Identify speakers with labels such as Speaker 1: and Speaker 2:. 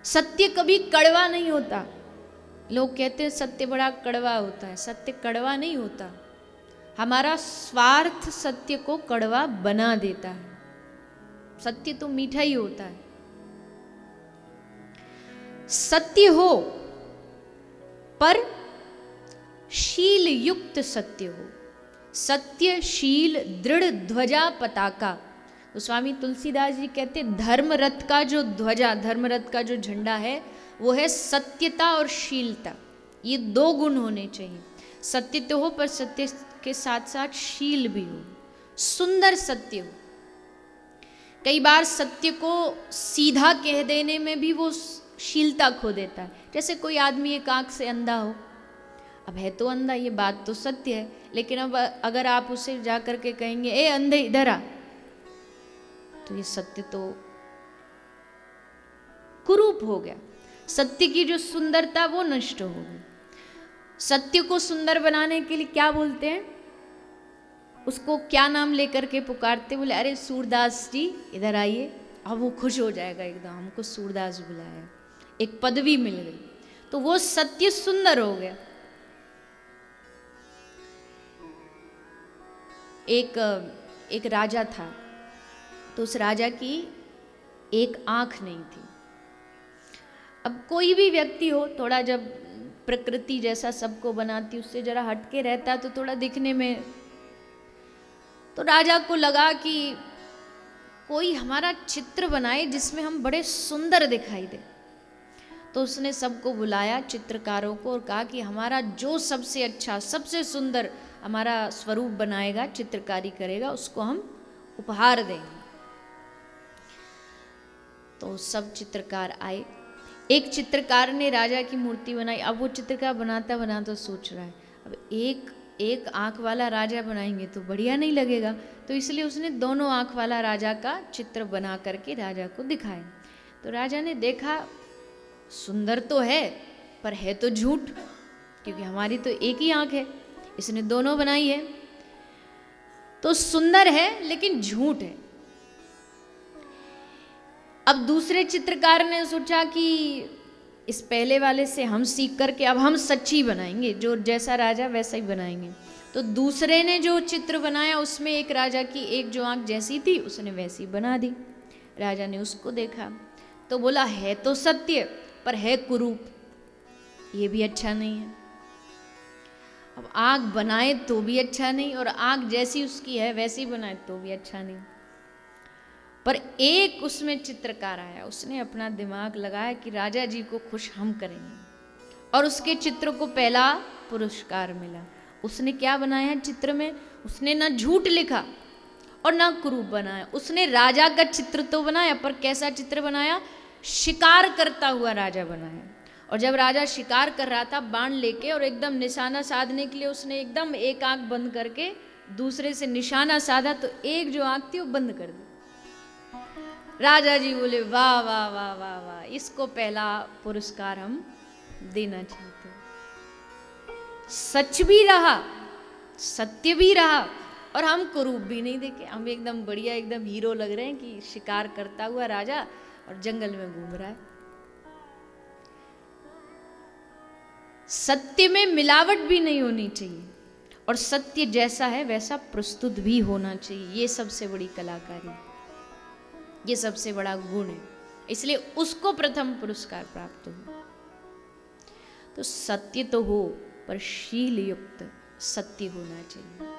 Speaker 1: सत्य कभी कड़वा नहीं होता। लोग कहते हैं सत्य बड़ा कड़वा होता है, सत्य कड़वा नहीं होता। हमारा स्वार्थ सत्य को कड़वा बना देता है। सत्य तो मीठा ही होता है। सत्य हो पर शील युक्त सत्य हो। सत्य शील दृढ़ ध्वजा पताका। तो स्वामी तुलसीदास जी कहते धर्म रथ का जो ध्वजा, धर्म रथ का जो झंडा है वो है सत्यता और शीलता। ये दो गुण होने चाहिए। सत्य तो हो पर सत्य के साथ साथ शील भी हो, सुंदर सत्य हो। कई बार सत्य को सीधा कह देने में भी वो शीलता खो देता है। जैसे कोई आदमी एक आंख से अंधा हो, अब है तो अंधा, ये बात तो सत्य है, लेकिन अब अगर आप उसे जा कर के कहेंगे ए अंधे इधर आ, तो ये सत्य तो कुरूप हो गया। सत्य की जो सुंदरता वो नष्ट हो गई। सत्य को सुंदर बनाने के लिए क्या बोलते हैं, उसको क्या नाम लेकर के पुकारते, बोले अरे सूरदास जी इधर आइए। अब वो खुश हो जाएगा एकदम, हमको सूरदास बुलाया, एक पदवी मिल गई, तो वो सत्य सुंदर हो गया। एक राजा था, तो उस राजा की एक आंख नहीं थी। अब कोई भी व्यक्ति हो, थोड़ा जब प्रकृति जैसा सबको बनाती उससे जरा हटके रहता तो थोड़ा दिखने में, तो राजा को लगा कि कोई हमारा चित्र बनाए जिसमें हम बड़े सुंदर दिखाई दे। तो उसने सबको बुलाया, चित्रकारों को, और कहा कि हमारा जो सबसे अच्छा सबसे सुंदर हमारा स्वरूप बनाएगा, चित्रकारी करेगा, उसको हम उपहार देंगे। तो सब चित्रकार आए। एक चित्रकार ने राजा की मूर्ति बनाई। अब वो चित्रकार बनाता बनाता सोच रहा है अब एक आंख वाला राजा बनाएंगे तो बढ़िया नहीं लगेगा, तो इसलिए उसने दोनों आंख वाला राजा का चित्र बना करके राजा को दिखाया। तो राजा ने देखा सुंदर तो है पर है तो झूठ, क्योंकि हमारी तो एक ही आंख है, इसने दोनों बनाई है, तो सुंदर है लेकिन झूठ है। अब दूसरे चित्रकार ने सोचा कि इस पहले वाले से हम सीख करके अब हम सच्ची बनाएंगे, जो जैसा राजा वैसा ही बनाएंगे। तो दूसरे ने जो चित्र बनाया उसमें एक राजा की एक जो आंख जैसी थी उसने वैसी बना दी। राजा ने उसको देखा तो बोला है तो सत्य पर है कुरूप, ये भी अच्छा नहीं है। अब आंख बनाए तो भी अच्छा नहीं, और आंख जैसी उसकी है वैसी बनाए तो भी अच्छा नहीं। पर एक उसमें चित्रकार आया, उसने अपना दिमाग लगाया कि राजा जी को खुश हम करेंगे, और उसके चित्र को पहला पुरस्कार मिला। उसने क्या बनाया चित्र में, उसने ना झूठ लिखा और ना कुरूप बनाया। उसने राजा का चित्र तो बनाया, पर कैसा चित्र बनाया, शिकार करता हुआ राजा बनाया। और जब राजा शिकार कर रहा था बाण लेके, और एकदम निशाना साधने के लिए उसने एकदम एक आंख बंद करके दूसरे से निशाना साधा, तो एक जो आंख थी वो बंद कर दी। राजा जी बोले वाह वाह वाह वाह वाह, इसको पहला पुरस्कार हम देना चाहते हैं। सच भी रहा, सत्य भी रहा, और हम कुरूप भी नहीं देखे। हम एकदम बढ़िया एकदम हीरो लग रहे हैं कि शिकार करता हुआ राजा और जंगल में घूम रहा है। सत्य में मिलावट भी नहीं होनी चाहिए, और सत्य जैसा है वैसा प्रस्तुत भी होना चाहिए। ये सबसे बड़ी कलाकारी, ये सबसे बड़ा गुण है, इसलिए उसको प्रथम पुरस्कार प्राप्त हो। तो सत्य तो हो पर शील युक्त सत्य होना चाहिए।